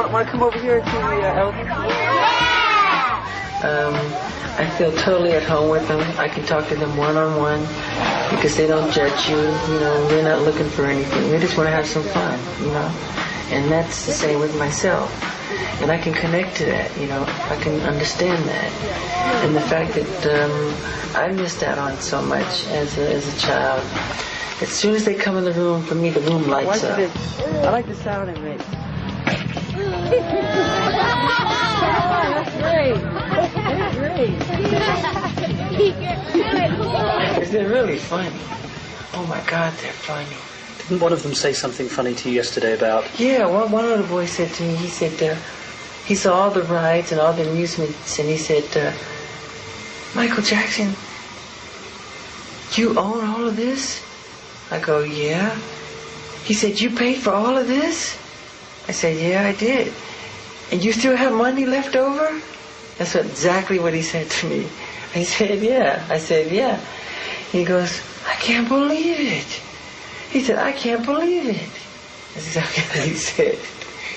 Want to come over here and see the elephant? I feel totally at home with them. I can talk to them one-on-one because they don't judge you. You know, they're not looking for anything. They just want to have some fun, you know. And that's the same with myself. And I can connect to that, you know. I can understand that. And the fact that I missed out on so much as a child. As soon as they come in the room, for me, the room lights up. I like the sound it makes. That's great. That's great. They're really funny. Oh my God, they're funny. Didn't one of them say something funny to you yesterday about... Yeah, one of the boys said to me, he said, he saw all the rides and all the amusements, and he said, Michael Jackson, you own all of this? I go, yeah. He said, you paid for all of this? I said, yeah, I did. And you still have money left over? That's exactly what he said to me. I said, yeah. I said, yeah. He goes, I can't believe it. He said, I can't believe it. That's exactly what he said.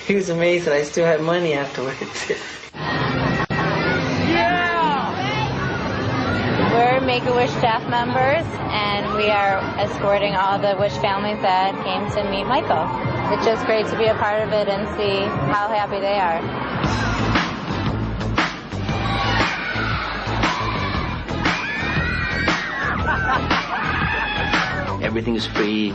He was amazed that I still had money afterwards. We're Make-A-Wish staff members, and we are escorting all the Wish families that came to meet Michael. It's just great to be a part of it and see how happy they are. Everything is free.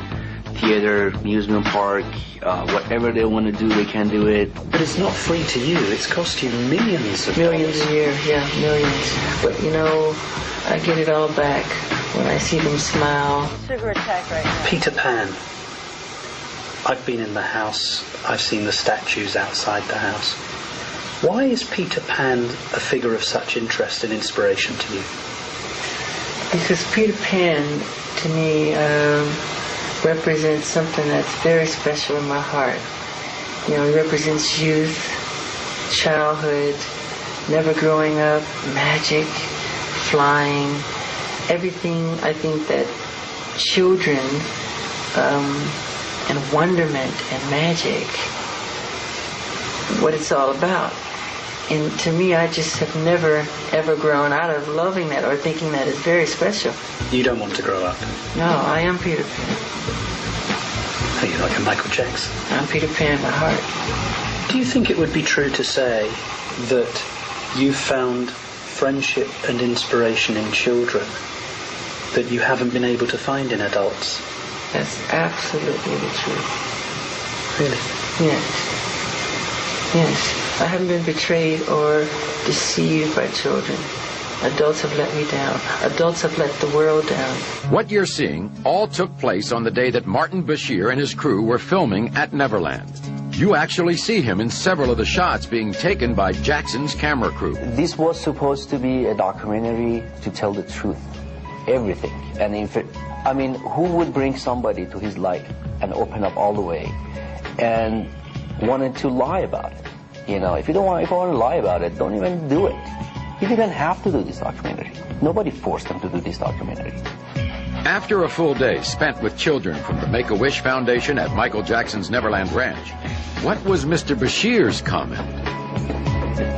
Theater, amusement park, whatever they want to do, they can do it. But it's not free to you. It's cost you millions of Millions dollars. a year, yeah, millions. But, you know, I get it all back when I see them smile. Sugar attack right now. Peter Pan. I've been in the house. I've seen the statues outside the house. Why is Peter Pan a figure of such interest and inspiration to you? Because Peter Pan, to me, represents something that's very special in my heart. You know, it represents youth, childhood, never growing up, magic, flying, everything I think that children and wonderment and magic, what it's all about. And to me, I just have never, ever grown out of loving that or thinking that is very special. You don't want to grow up? No, I am Peter Pan. Are you like a Michael Jackson? I'm Peter Pan by heart. Do you think it would be true to say that you found friendship and inspiration in children that you haven't been able to find in adults? That's absolutely the truth. Really? Yes. Yes. I haven't been betrayed or deceived by children. Adults have let me down. Adults have let the world down. What you're seeing all took place on the day that Martin Bashir and his crew were filming at Neverland. You actually see him in several of the shots being taken by Jackson's camera crew. This was supposed to be a documentary to tell the truth, everything. And I mean, who would bring somebody to his life and open up all the way and wanted to lie about it? You know, if you want to lie about it, don't even do it. You didn't have to do this documentary. Nobody forced them to do this documentary. After a full day spent with children from the Make-A-Wish Foundation at Michael Jackson's Neverland Ranch, what was Mr. Bashir's comment?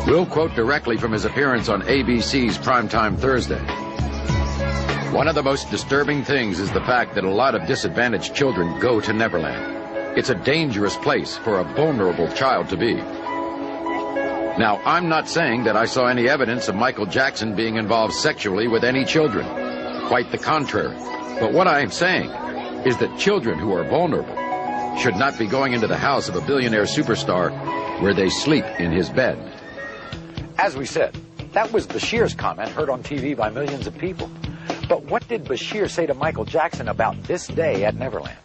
We'll quote directly from his appearance on ABC's Primetime Thursday. One of the most disturbing things is the fact that a lot of disadvantaged children go to Neverland. It's a dangerous place for a vulnerable child to be. Now, I'm not saying that I saw any evidence of Michael Jackson being involved sexually with any children. Quite the contrary. But what I am saying is that children who are vulnerable should not be going into the house of a billionaire superstar where they sleep in his bed. As we said, that was Bashir's comment heard on TV by millions of people. But what did Bashir say to Michael Jackson about this day at Neverland?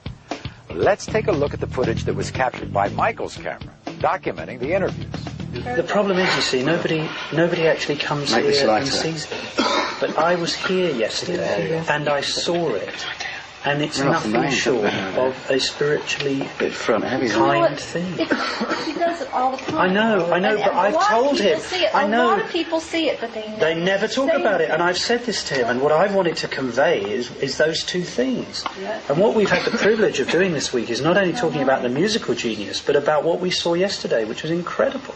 Let's take a look at the footage that was captured by Michael's camera, documenting the interviews. The problem is, you see, nobody actually comes here and sees it. But I was here yesterday, and I saw it. And it's Right off the nothing name, short something. of a spiritually Bit front heavy. kind thing. He does it all the time. I know, And but I've a lot told of people him. See it. I know. A lot of people see it, but They never talk say about it, anything. and I've said this to him, and what I've wanted to convey is those two things. Yeah. And what we've had the privilege of doing this week is not only talking about the musical genius, but about what we saw yesterday, which was incredible.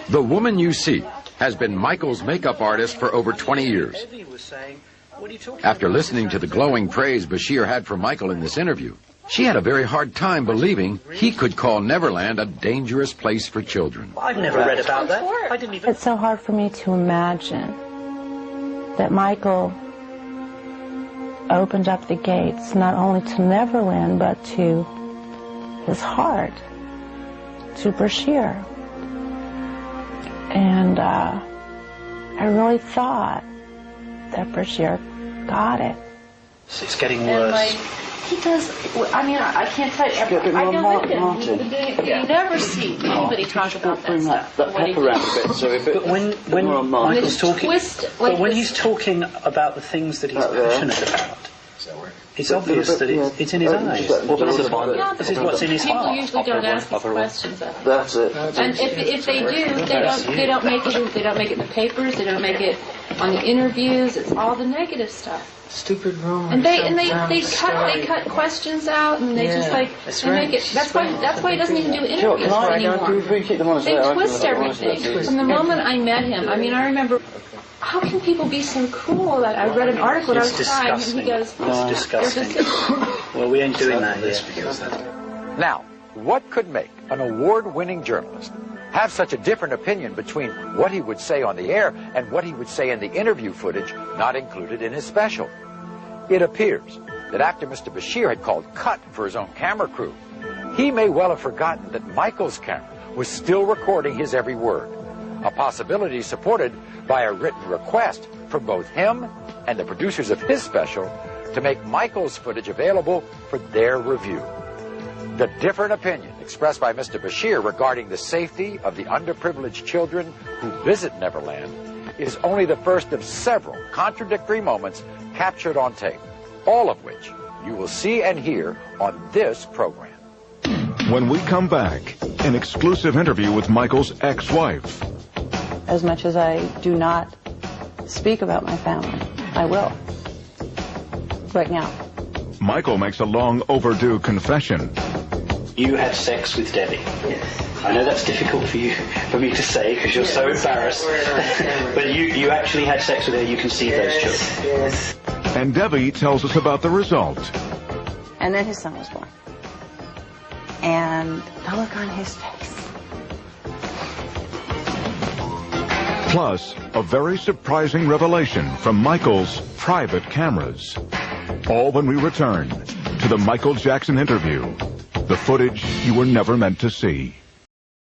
The woman you see has been Michael's makeup artist for over 20 years. Evie was saying, "What are you talking After about?" listening to the glowing praise Bashir had for Michael in this interview, she had a very hard time believing he could call Neverland a dangerous place for children. I've never read about that. I didn't even... It's so hard for me to imagine that Michael opened up the gates not only to Neverland but to his heart, to Bashir. And I really thought that Bashir got it. It's getting And worse. like, he does, I mean, I can't tell you, I know with him, you never see anybody talk about that stuff. That what he pepper around does. a bit, so a bit. But when more on mine. Michael's talking, twist, but like when this- he's talking about the things that he's passionate about, it's obvious that it's in his eyes. This is what's in his People heart. usually don't ask these questions of him. That's it. And if they do, they don't make it in the papers, they don't make it on the interviews, it's all the negative stuff. Stupid rumors. And they cut questions out and they just like that's they right. make it that's why he doesn't even do interviews anymore. They twist everything. From the moment I met him, I mean I remember how can people be so cruel that I read an article and I It's was crying and disgusting. he goes, It's disgusting. Well, we ain't doing that yet. Now, what could make an award-winning journalist have such a different opinion between what he would say on the air and what he would say in the interview footage not included in his special? It appears that after Mr. Bashir had called cut for his own camera crew, he may well have forgotten that Michael's camera was still recording his every word, a possibility supported by a written request from both him and the producers of his special to make Michael's footage available for their review. The different opinion expressed by Mr. Bashir regarding the safety of the underprivileged children who visit Neverland is only the first of several contradictory moments captured on tape, all of which you will see and hear on this program. When we come back, an exclusive interview with Michael's ex-wife. As much as I do not speak about my family, I will. Right now. Michael makes a long overdue confession. You had sex with Debbie. Yes. I know that's difficult for me to say because you're so embarrassed. But you actually had sex with her. You can see those children. Yes. And Debbie tells us about the result. And then his son was born. And the look on his face. Plus, a very surprising revelation from Michael's private cameras. All when we return to the Michael Jackson interview. The footage you were never meant to see.